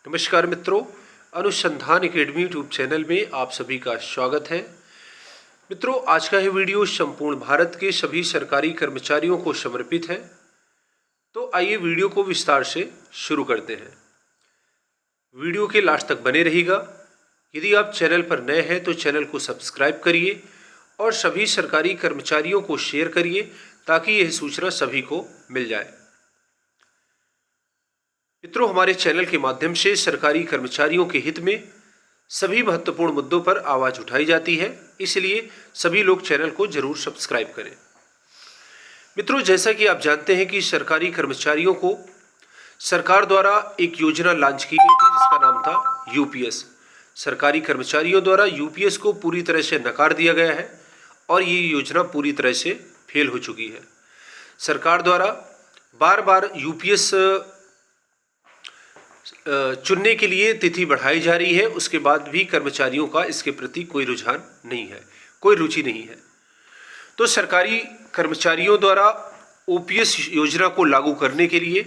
नमस्कार मित्रों, अनुसंधान एकेडमी यूट्यूब चैनल में आप सभी का स्वागत है। मित्रों, आज का यह वीडियो संपूर्ण भारत के सभी सरकारी कर्मचारियों को समर्पित है। तो आइए वीडियो को विस्तार से शुरू करते हैं। वीडियो के लास्ट तक बने रहिएगा। यदि आप चैनल पर नए हैं तो चैनल को सब्सक्राइब करिए और सभी सरकारी कर्मचारियों को शेयर करिए ताकि यह सूचना सभी को मिल जाए। मित्रों, हमारे चैनल के माध्यम से सरकारी कर्मचारियों के हित में सभी महत्वपूर्ण मुद्दों पर आवाज उठाई जाती है, इसलिए सभी लोग चैनल को जरूर सब्सक्राइब करें। मित्रों, जैसा कि आप जानते हैं कि सरकारी कर्मचारियों को सरकार द्वारा एक योजना लॉन्च की गई थी जिसका नाम था यूपीएस। सरकारी कर्मचारियों द्वारा यूपीएस को पूरी तरह से नकार दिया गया है और ये योजना पूरी तरह से फेल हो चुकी है। सरकार द्वारा बार बार यूपीएस चुनने के लिए तिथि बढ़ाई जा रही है, उसके बाद भी कर्मचारियों का इसके प्रति कोई रुझान नहीं है, कोई रुचि नहीं है। तो सरकारी कर्मचारियों द्वारा ओपीएस योजना को लागू करने के लिए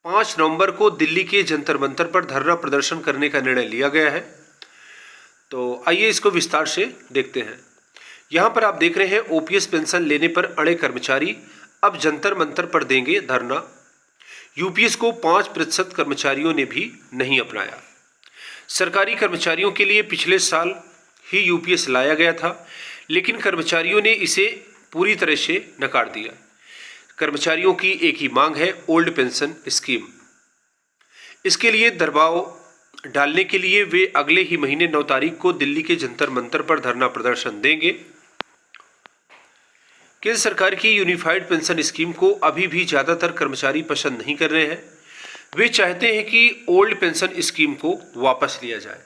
5 नवंबर को दिल्ली के जंतर मंतर पर धरना प्रदर्शन करने का निर्णय लिया गया है। तो आइए इसको विस्तार से देखते हैं। यहाँ पर आप देख रहे हैं, ओपीएस पेंशन लेने पर अड़े कर्मचारी अब जंतर मंतर पर देंगे धरना। यूपीएस को 5% कर्मचारियों ने भी नहीं अपनाया। सरकारी कर्मचारियों के लिए पिछले साल ही यूपीएस लाया गया था, लेकिन कर्मचारियों ने इसे पूरी तरह से नकार दिया। कर्मचारियों की एक ही मांग है, ओल्ड पेंशन स्कीम। इसके लिए दबाव डालने के लिए वे अगले ही महीने 9 तारीख को दिल्ली के जंतर मंतर पर धरना प्रदर्शन देंगे। केंद्र सरकार की यूनिफाइड पेंशन स्कीम को अभी भी ज़्यादातर कर्मचारी पसंद नहीं कर रहे हैं। वे चाहते हैं कि ओल्ड पेंशन स्कीम को वापस लिया जाए,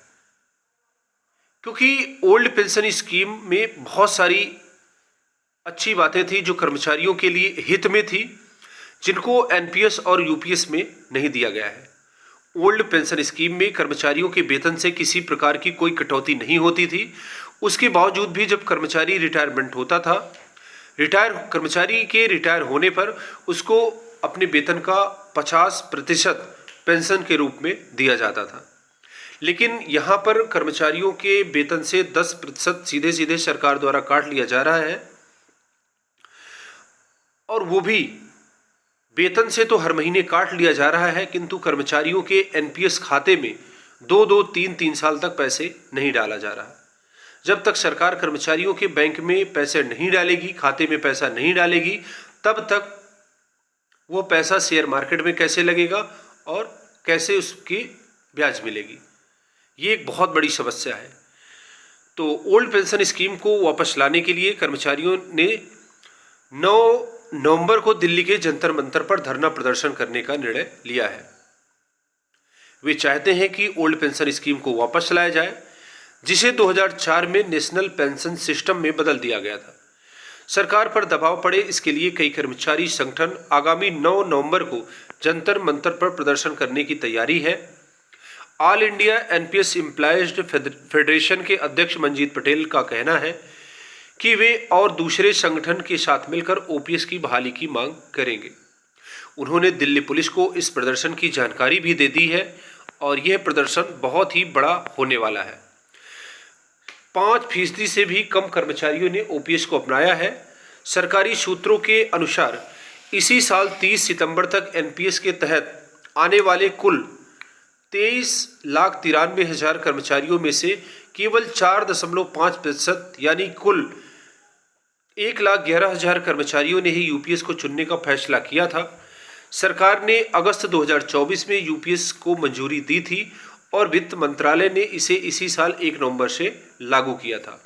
क्योंकि ओल्ड पेंशन स्कीम में बहुत सारी अच्छी बातें थी जो कर्मचारियों के लिए हित में थी, जिनको एनपीएस और यूपीएस में नहीं दिया गया है। ओल्ड पेंशन स्कीम में कर्मचारियों के वेतन से किसी प्रकार की कोई कटौती नहीं होती थी। उसके बावजूद भी जब कर्मचारी रिटायरमेंट होता था, कर्मचारी के रिटायर होने पर उसको अपने वेतन का 50% पेंशन के रूप में दिया जाता था। लेकिन यहाँ पर कर्मचारियों के वेतन से 10% सीधे सीधे सरकार द्वारा काट लिया जा रहा है, और वो भी वेतन से तो हर महीने काट लिया जा रहा है, किंतु कर्मचारियों के एनपीएस खाते में 2-2, 3-3 साल तक पैसे नहीं डाला जा रहा। जब तक सरकार कर्मचारियों के बैंक में पैसे नहीं डालेगी, खाते में पैसा नहीं डालेगी, तब तक वो पैसा शेयर मार्केट में कैसे लगेगा और कैसे उसकी ब्याज मिलेगी। ये एक बहुत बड़ी समस्या है। तो ओल्ड पेंशन स्कीम को वापस लाने के लिए कर्मचारियों ने 9 नवंबर को दिल्ली के जंतर मंतर पर धरना प्रदर्शन करने का निर्णय लिया है। वे चाहते हैं कि ओल्ड पेंशन स्कीम को वापस लाया जाए, जिसे 2004 में नेशनल पेंशन सिस्टम में बदल दिया गया था। सरकार पर दबाव पड़े, इसके लिए कई कर्मचारी संगठन आगामी 9 नवंबर को जंतर मंतर पर प्रदर्शन करने की तैयारी है। All India NPS employees federation के अध्यक्ष मंजीत पटेल का कहना है कि वे और दूसरे संगठन के साथ मिलकर ओपीएस की बहाली की मांग करेंगे। उन्होंने दिल्ली पुलिस को इस प्रदर्शन की जानकारी भी दे दी है और यह प्रदर्शन बहुत ही बड़ा होने वाला है। 5% से भी कम कर्मचारियों ने ओपीएस को अपनाया है। सरकारी सूत्रों के अनुसार इसी साल 30 सितंबर तक एनपीएस के तहत आने वाले कुल 23,93,000 कर्मचारियों में से केवल 4.5% यानी कुल 1,11,000 कर्मचारियों ने ही यूपीएस को चुनने का फैसला किया था। सरकार ने अगस्त 2024 में यूपीएस को मंजूरी दी थी और वित्त मंत्रालय ने इसे इसी साल 1 नवंबर से लागू किया था।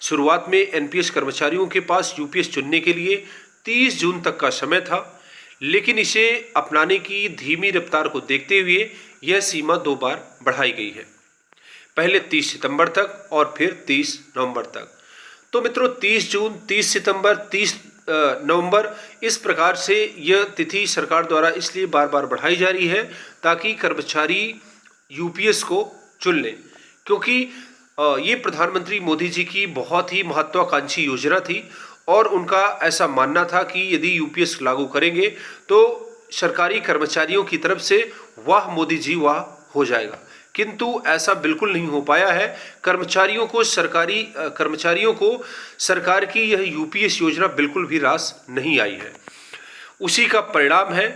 शुरुआत में एनपीएस कर्मचारियों के पास यूपीएस चुनने के लिए 30 जून तक का समय था, लेकिन इसे अपनाने की धीमी रफ्तार को देखते हुए यह सीमा 2 बार बढ़ाई गई है, पहले 30 सितंबर तक और फिर 30 नवंबर तक। तो मित्रों, 30 जून, 30 सितंबर, 30 नवंबर, इस प्रकार से यह तिथि सरकार द्वारा इसलिए बार बार बढ़ाई जा रही है ताकि कर्मचारी यूपीएस को चुन लें, क्योंकि ये प्रधानमंत्री मोदी जी की बहुत ही महत्वाकांक्षी योजना थी और उनका ऐसा मानना था कि यदि यूपीएस लागू करेंगे तो सरकारी कर्मचारियों की तरफ से वाह मोदी जी वाह हो जाएगा, किंतु ऐसा बिल्कुल नहीं हो पाया है। कर्मचारियों को सरकार की यह यूपीएस योजना बिल्कुल भी रास नहीं आई है। उसी का परिणाम है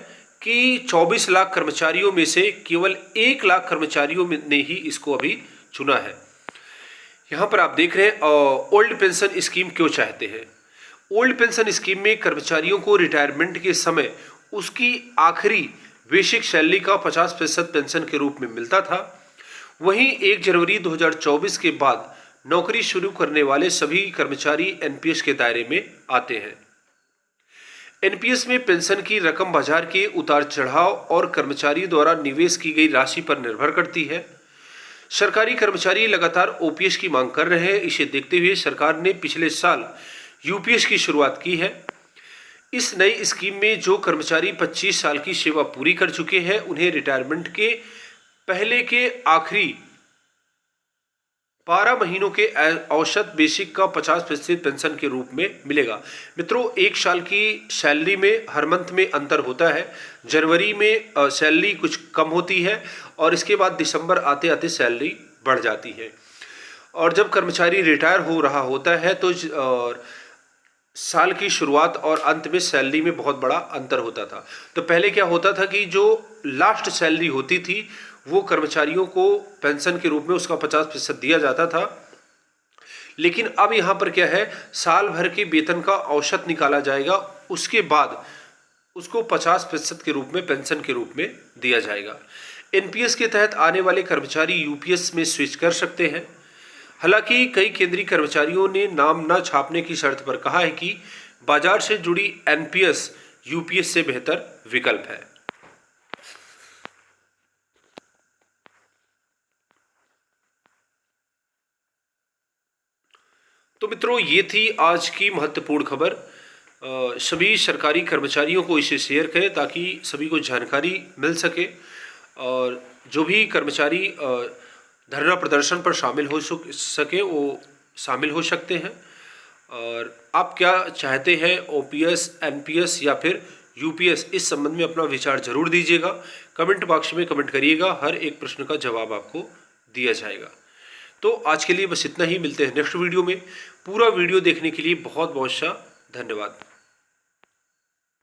कि 24 लाख कर्मचारियों में से केवल 1 लाख कर्मचारियों ने ही इसको अभी चुना है। यहाँ पर आप देख रहे हैं ओल्ड पेंशन स्कीम क्यों चाहते हैं। ओल्ड पेंशन स्कीम में कर्मचारियों को रिटायरमेंट के समय उसकी आखिरी बेसिक सैलरी का 50% पेंशन के रूप में मिलता था। वहीं 1 जनवरी 2024 के बाद नौकरी शुरू करने वाले सभी कर्मचारी एनपीएस के दायरे में आते हैं। एनपीएस में पेंशन की रकम बाजार के उतार चढ़ाव और कर्मचारी द्वारा निवेश की गई राशि पर निर्भर करती है। सरकारी कर्मचारी लगातार ओपीएस की मांग कर रहे हैं। इसे देखते हुए सरकार ने पिछले साल यूपीएस की शुरुआत की है। इस नई स्कीम में जो कर्मचारी 25 साल की सेवा पूरी कर चुके हैं उन्हें रिटायरमेंट के पहले के आखिरी 12 महीनों के औसत बेसिक का 50% पेंशन के रूप में मिलेगा। मित्रों, एक साल की सैलरी में हर मंथ में अंतर होता है। जनवरी में सैलरी कुछ कम होती है और इसके बाद दिसंबर आते आते सैलरी बढ़ जाती है। और जब कर्मचारी रिटायर हो रहा होता है तो साल की शुरुआत और अंत में सैलरी में बहुत बड़ा अंतर होता था। तो पहले क्या होता था कि जो लास्ट सैलरी होती थी वो कर्मचारियों को पेंशन के रूप में उसका 50% दिया जाता था। लेकिन अब यहाँ पर क्या है, साल भर के वेतन का औसत निकाला जाएगा, उसके बाद उसको 50% के रूप में पेंशन के रूप में दिया जाएगा। एनपीएस के तहत आने वाले कर्मचारी यूपीएस में स्विच कर सकते हैं। हालांकि कई केंद्रीय कर्मचारियों ने नाम न छापने की शर्त पर कहा है कि बाजार से जुड़ी एनपीएस यूपीएस से बेहतर विकल्प है। तो मित्रों, ये थी आज की महत्वपूर्ण खबर। सभी सरकारी कर्मचारियों को इसे शेयर करें ताकि सभी को जानकारी मिल सके और जो भी कर्मचारी धरना प्रदर्शन पर शामिल हो सके वो शामिल हो सकते हैं। और आप क्या चाहते हैं, ओपीएस, एनपीएस या फिर यूपीएस, इस संबंध में अपना विचार जरूर दीजिएगा। कमेंट बॉक्स में कमेंट करिएगा, हर एक प्रश्न का जवाब आपको दिया जाएगा। तो आज के लिए बस इतना ही, मिलते हैं नेक्स्ट वीडियो में। पूरा वीडियो देखने के लिए बहुत बहुत सा धन्यवाद।